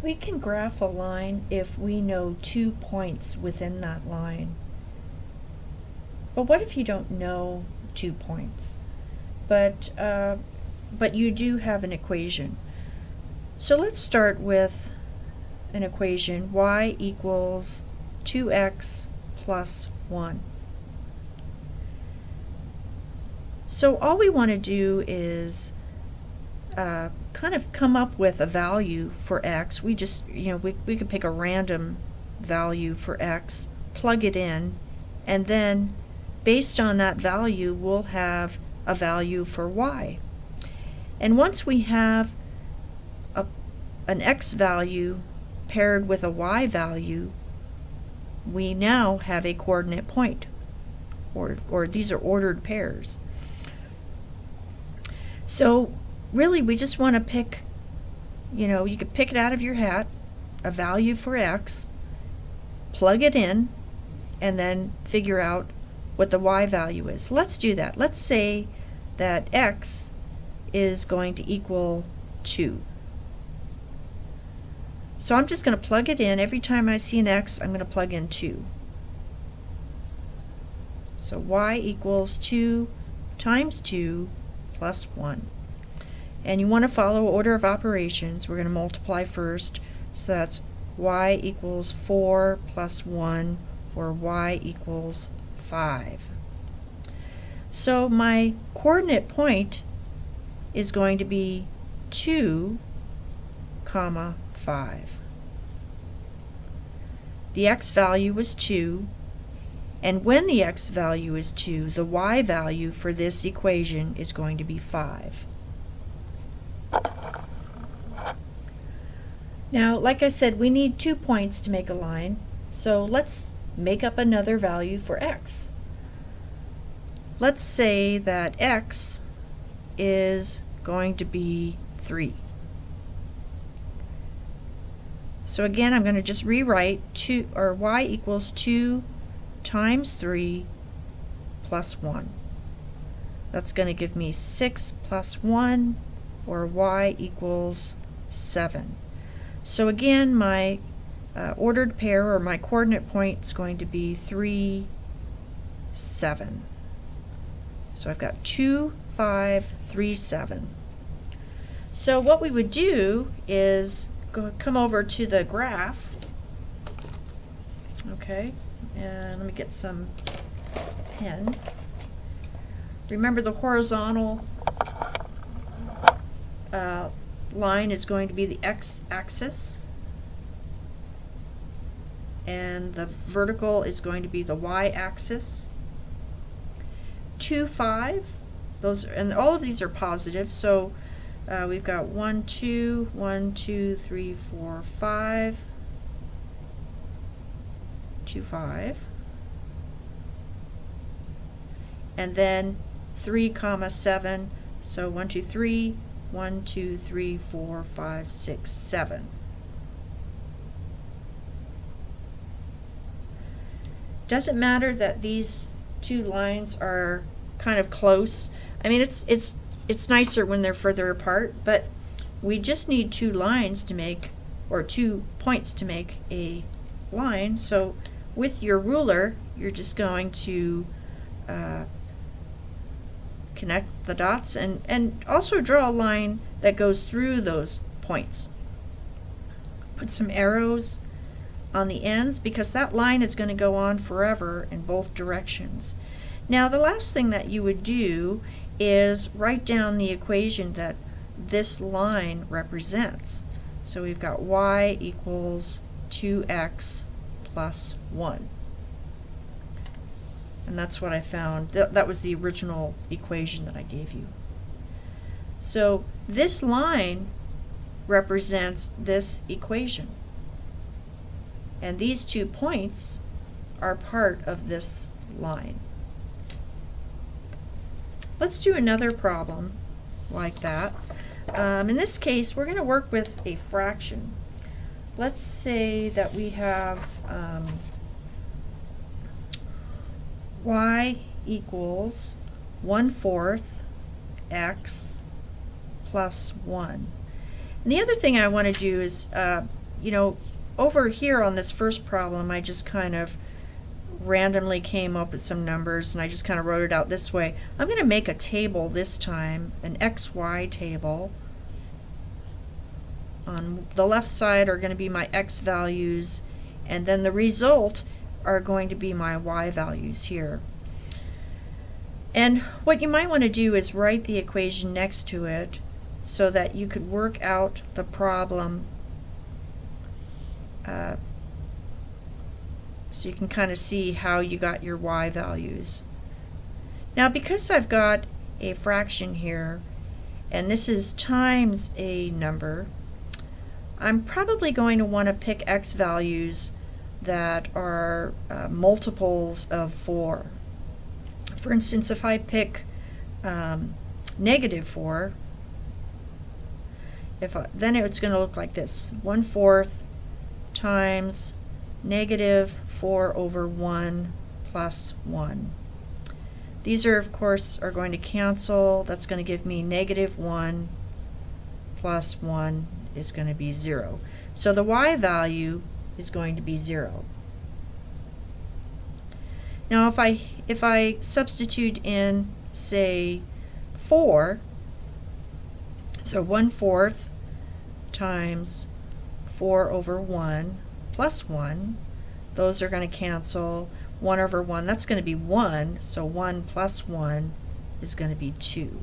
We can graph a line if we know 2 points within that line. But what if you don't know 2 points? But you do have an equation. So let's start with an equation, y equals 2x plus 1. So all we want to do is kind of come up with a value for x. We just, we could pick a random value for x, plug it in, and then based on that value we'll have a value for y. And once we have an x value paired with a y value, we now have a coordinate point, or these are ordered pairs. So really we just want to pick, you could pick it out of your hat, a value for x, plug it in, and then figure out what the y value is. So let's do that. Let's say that x is going to equal 2. So I'm just going to plug it in. Every time I see an x, I'm going to plug in 2. So y equals 2 times 2 plus 1. And you want to follow order of operations. We're going to multiply first. So that's y equals 4 plus 1, or y equals 5. So my coordinate point is going to be 2, 5. The x value was 2, and when the x value is 2, the y value for this equation is going to be 5. Now, like I said, we need 2 points to make a line, so let's make up another value for x. Let's say that x is going to be 3. So again, I'm going to just rewrite y equals 2 times 3 plus 1. That's going to give me 6 plus 1, or y equals 7. So again, my ordered pair, or my coordinate point, is going to be 3, 7. So I've got 2, 5, 3, 7. So what we would do is come over to the graph. Okay, and let me get some pen. Remember, the horizontal line is going to be the x-axis, and the vertical is going to be the y-axis. 2, 5, and all of these are positive, so we've got 1, 2, 1, 2, 3, 4, 5, 2, 5, and then 3, 7, so 1, 2, 3, 1, 2, 3, 4, 5, 6, 7. Doesn't matter that these two lines are kind of close. I mean, it's nicer when they're further apart, but we just need 2 lines to make, or 2 points to make a line. So with your ruler, you're just going to connect the dots and also draw a line that goes through those points. Put some arrows on the ends, because that line is going to go on forever in both directions. Now, the last thing that you would do is write down the equation that this line represents. So we've got y equals 2x plus 1. And that's what I found. That was the original equation that I gave you. So this line represents this equation. And these 2 points are part of this line. Let's do another problem like that. In this case, we're going to work with a fraction. Let's say that we have y equals 1/4 x plus 1. And the other thing I want to do is you know, over here on this first problem, I just kind of randomly came up with some numbers and I just kind of wrote it out this way. I'm going to make a table this time, an XY table. On the left side are going to be my X values, and then the result are going to be my Y values here. And what you might want to do is write the equation next to it so that you could work out the problem so you can kind of see how you got your Y values. Now, because I've got a fraction here, and this is times a number, I'm probably going to want to pick X values that are multiples of 4. For instance, if I pick -4, then it's going to look like this: 1/4 times -4/1 plus 1. These are, of course, are going to cancel. That's going to give me -1 plus 1 is going to be 0. So the Y value is going to be 0. Now if I substitute in, say, 4, so 1/4 times 4/1 plus 1, those are going to cancel. 1/1, that's going to be 1, so 1 plus 1 is going to be 2.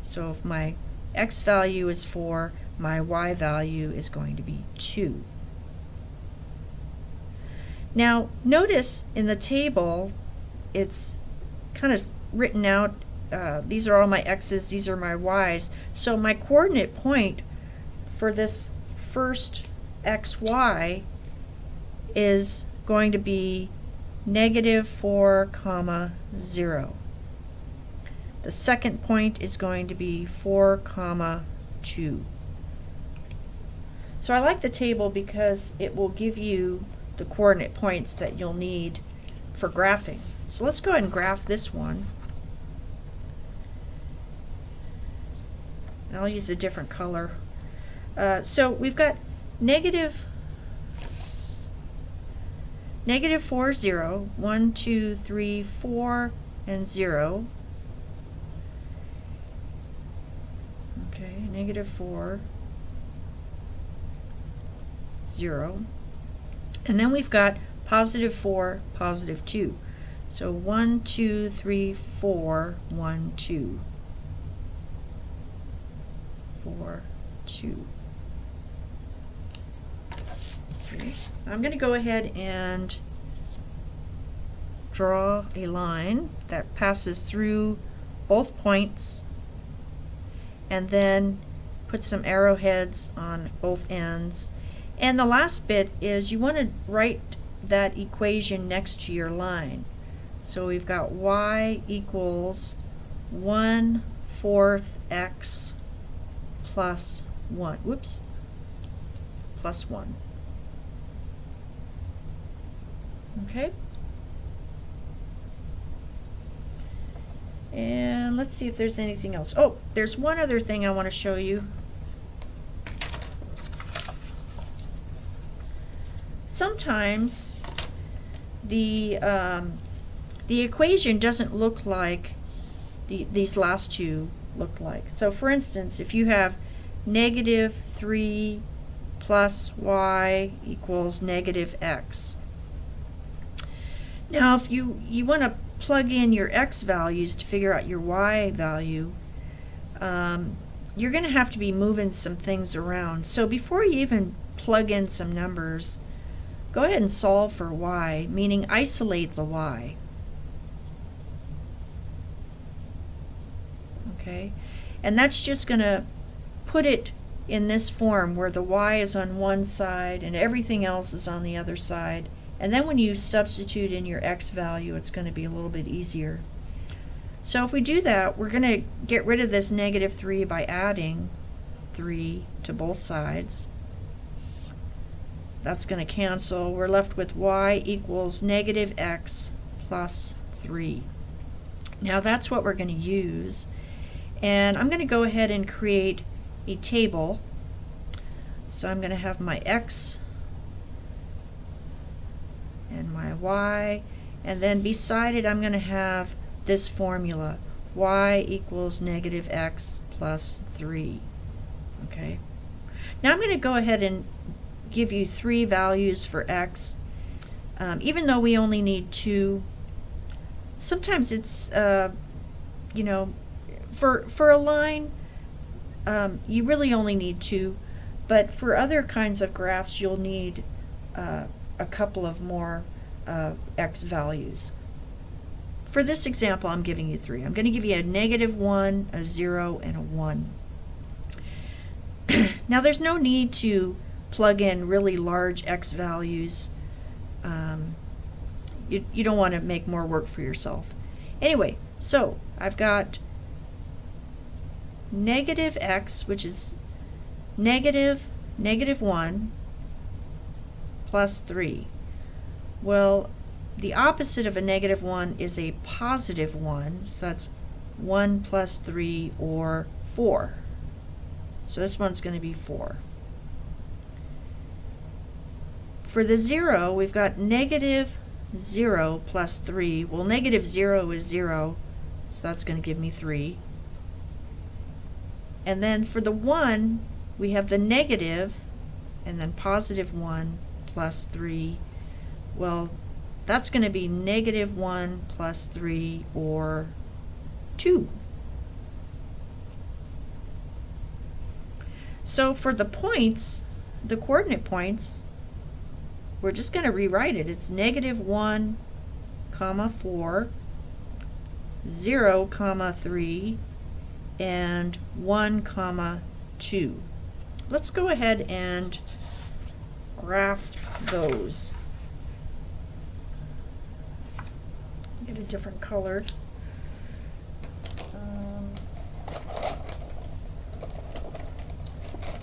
So if my X value is 4, my Y value is going to be 2. Now notice in the table it's kind of written out, these are all my X's, these are my Y's, so my coordinate point for this first XY is going to be -4, 0. The second point is going to be 4, 2. So I like the table because it will give you the coordinate points that you'll need for graphing. So let's go ahead and graph this one. And I'll use a different color. So we've got -4, 0, 1, 2, 3, 4, and 0. Okay, -4, 0. And then we've got +4, +2. So 1, 2, 3, 4, 1, 2. 4, 2. Okay. I'm going to go ahead and draw a line that passes through both points and then put some arrowheads on both ends. And the last bit is you want to write that equation next to your line. So we've got Y equals 1/4 X plus 1. Whoops. Plus 1. Okay. And let's see if there's anything else. Oh, there's one other thing I want to show you. Sometimes the equation doesn't look like these last two look like. So for instance, if you have -3 plus y equals -x. Now if you want to plug in your x values to figure out your y value, you're going to have to be moving some things around. So before you even plug in some numbers, go ahead and solve for y, meaning isolate the y. Okay, and that's just going to put it in this form where the y is on one side and everything else is on the other side. And then when you substitute in your x value, it's going to be a little bit easier. So if we do that, we're going to get rid of this -3 by adding 3 to both sides. That's going to cancel. We're left with y equals -x plus 3. Now that's what we're going to use. And I'm going to go ahead and create a table. So I'm going to have my x and my y, and then beside it I'm going to have this formula, y equals negative x plus 3. Okay. Now I'm going to go ahead and give you 3 values for x. Even though we only need 2, sometimes it's, you know, for a line, you really only need 2, but for other kinds of graphs, you'll need a couple of more x values. For this example, I'm giving you 3. I'm going to give you a -1, a 0, and a 1. Now, there's no need to plug in really large x values. You don't want to make more work for yourself. Anyway, so I've got negative x, which is -1 plus 3. Well, the opposite of a -1 is a +1, so that's 1 plus 3, or 4. So this one's going to be 4. For the 0, we've got -0 plus 3. Well, -0 is 0, so that's going to give me 3. And then for the 1, we have the negative, and then +1 plus 3. Well, that's going to be -1 plus 3, or 2. So for the points, the coordinate points, we're just going to rewrite it. It's -1, 4, 0, 3, and 1, 2. Let's go ahead and graph those. Get a different color.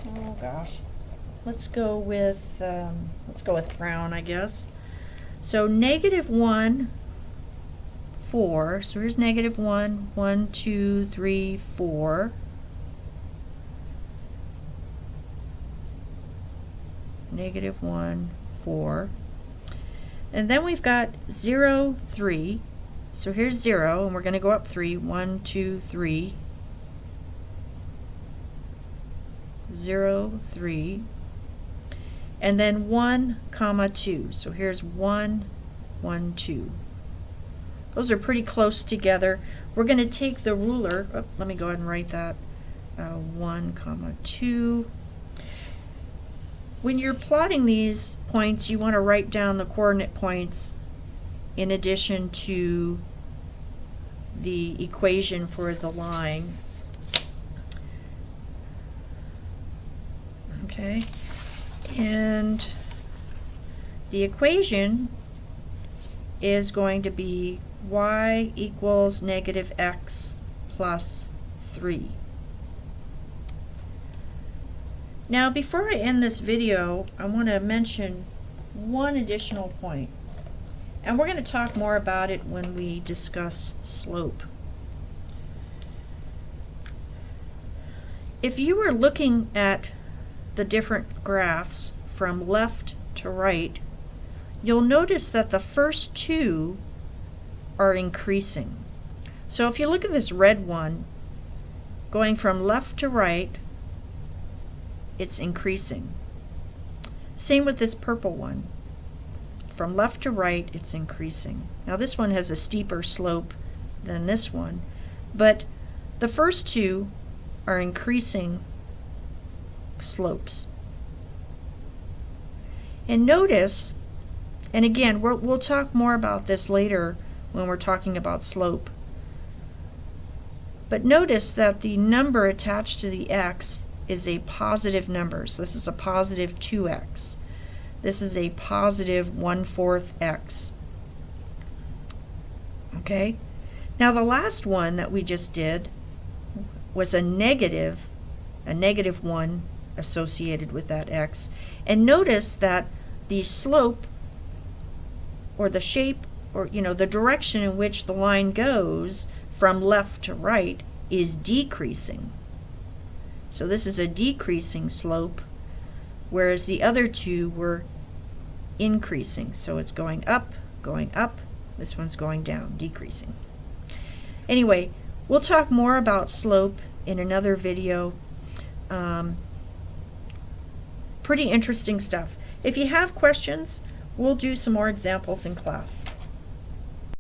Oh gosh. Let's go with brown, I guess. So -1, 4. So here's -1, 1, 2, 3, 4. -1, 4. And then we've got 0, 3. So here's 0, and we're going to go up 3. 1, 2, 3. 0, 3. And then 1, 2. So here's 1, 1, 2. Those are pretty close together. We're going to take the ruler. Oh, let me go ahead and write that. 1, 2. When you're plotting these points, you want to write down the coordinate points in addition to the equation for the line. Okay, and the equation is going to be y equals -x plus 3. Now, before I end this video, I want to mention one additional point, and we're going to talk more about it when we discuss slope. If you were looking at the different graphs from left to right, you'll notice that the first 2 are increasing. So if you look at this red one, going from left to right, it's increasing. Same with this purple one. From left to right, it's increasing. Now this one has a steeper slope than this one, but the first 2 are increasing slopes. And notice, and again, we'll talk more about this later when we're talking about slope, but notice that the number attached to the x is a positive number. So this is a positive 2x. This is a positive 1/4 x. Okay? Now the last one that we just did was a negative 1 associated with that x. And notice that the slope, or the shape, or the direction in which the line goes from left to right is decreasing. So this is a decreasing slope, whereas the other two were increasing. So it's going up, this one's going down, decreasing. Anyway, we'll talk more about slope in another video. Pretty interesting stuff. If you have questions, we'll do some more examples in class.